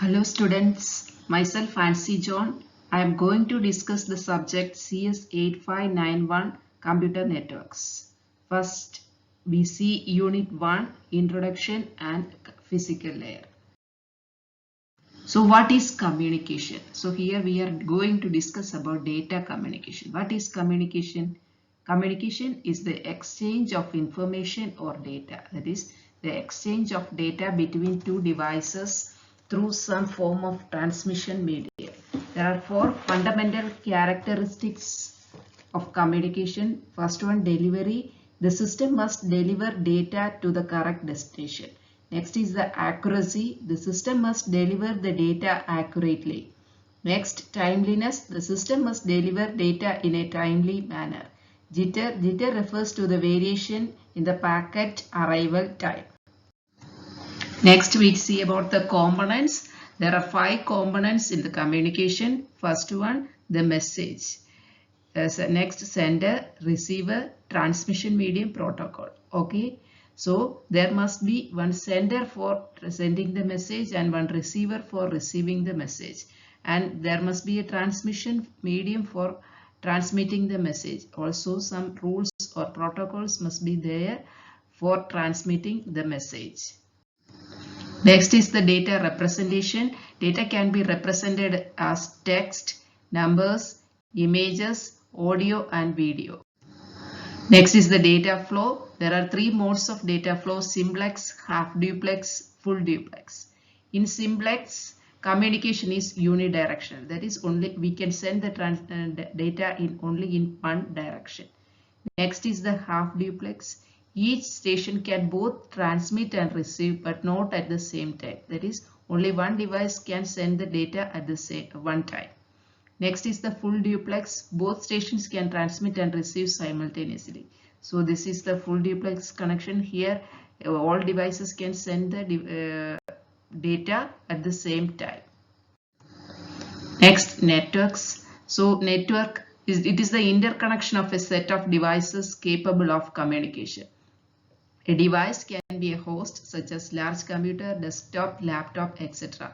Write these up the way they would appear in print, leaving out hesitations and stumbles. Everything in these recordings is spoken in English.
Hello students, myself Fancy John. I am going to discuss the subject CS8591 Computer Networks. First, we see Unit 1 Introduction and Physical Layer. So what is communication? So here we are going to discuss about data communication. What is communication? Communication is the exchange of information or data. That is the exchange of data between two devices through some form of transmission medium. There are four fundamental characteristics of communication. First one, delivery. The system must deliver data to the correct destination. Next is the accuracy. The system must deliver the data accurately. Next, timeliness. The system must deliver data in a timely manner. Jitter. Jitter refers to the variation in the packet arrival time. Next, we see about the components. There are 5 components in the communication. First one, the message. Next, sender, receiver, transmission medium, protocol. Okay. So there must be one sender for sending the message and one receiver for receiving the message. And there must be a transmission medium for transmitting the message. Also some rules or protocols must be there for transmitting the message. Next is the data representation. Data can be represented as text, numbers, images, audio and video. Next is the data flow. There are 3 modes of data flow: simplex, half duplex, full duplex. In simplex, communication is unidirectional. That is, only we can send the data only in one direction. Next is the half duplex. Each station can both transmit and receive, but not at the same time. That is, only one device can send the data at the same one time. Next is the full duplex. Both stations can transmit and receive simultaneously. So this is the full duplex connection. Here all devices can send the data at the same time. Next, networks. So network is the interconnection of a set of devices capable of communication. A device can be a host such as large computer, desktop, laptop, etc.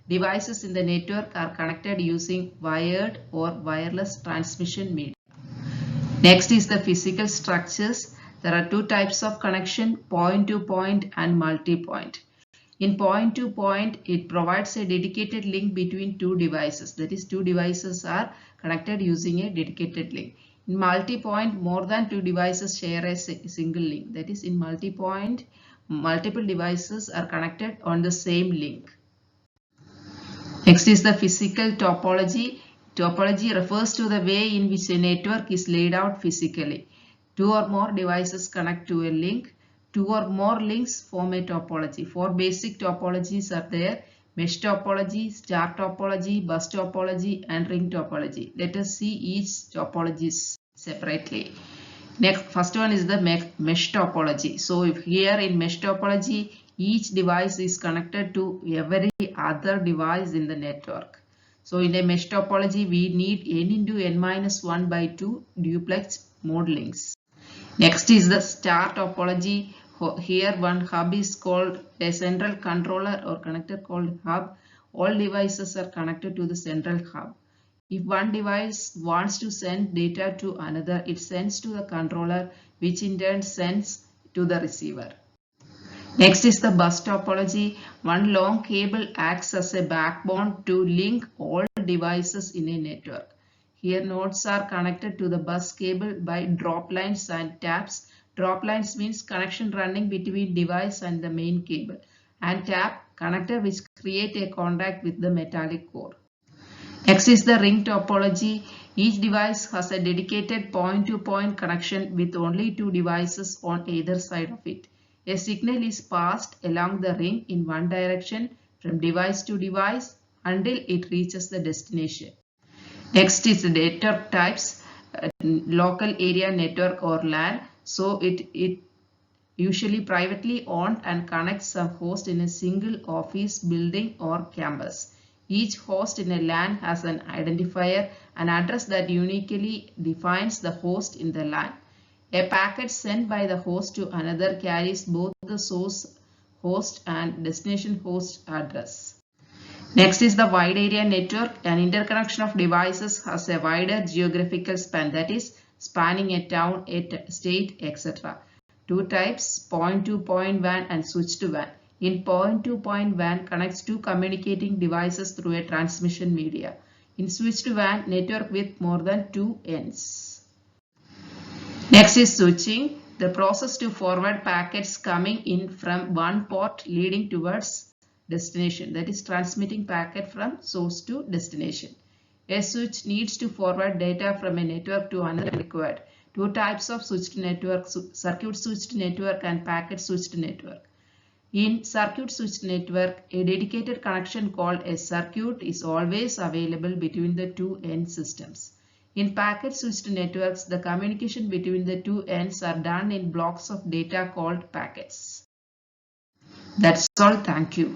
Devices in the network are connected using wired or wireless transmission media. Next is the physical structures. There are 2 types of connection: point-to-point and multi-point. In point-to-point, it provides a dedicated link between 2 devices. That is, 2 devices are connected using a dedicated link. In multi-point, more than 2 devices share a single link. That is, in multi-point, multiple devices are connected on the same link. Next is the physical topology. Topology refers to the way in which a network is laid out physically. 2 or more devices connect to a link. 2 or more links form a topology. 4 basic topologies are there: mesh topology, star topology, bus topology, and ring topology. Let us see each topology separately. Next, first one is the mesh topology. So if here in mesh topology, each device is connected to every other device in the network. So in a mesh topology, we need n into n minus 1 by 2 duplex mode links. Next is the star topology. Here one hub is called a central controller or connector called hub. All devices are connected to the central hub. If one device wants to send data to another, it sends to the controller, which in turn sends to the receiver. Next is the bus topology. One long cable acts as a backbone to link all devices in a network. Here nodes are connected to the bus cable by drop lines and taps. Drop lines means connection running between device and the main cable, and tap, connector which create a contact with the metallic core. Next is the ring topology. Each device has a dedicated point-to-point connection with only 2 devices on either side of it. A signal is passed along the ring in one direction from device to device until it reaches the destination. Next is the network types. Local area network or LAN. So it usually privately owned and connects some host in a single office building or campus. Each host in a LAN has an identifier, an address that uniquely defines the host in the LAN. A packet sent by the host to another carries both the source host and destination host address. Next is the wide area network. An interconnection of devices has a wider geographical span, that is spanning a town, a state, etc. Two types, point-to-point WAN and switch-to-WAN. In point-to-point WAN connects two communicating devices through a transmission media. In switch-to-WAN, network with more than two ends. Next is switching, the process to forward packets coming in from one port leading towards destination, that is transmitting packet from source to destination. A switch needs to forward data from a network to another required. Two types of switched network, circuit switched network and packet switched network. In circuit switched network, a dedicated connection called a circuit is always available between the two end systems. In packet switched networks, the communication between the two ends are done in blocks of data called packets. That's all. Thank you.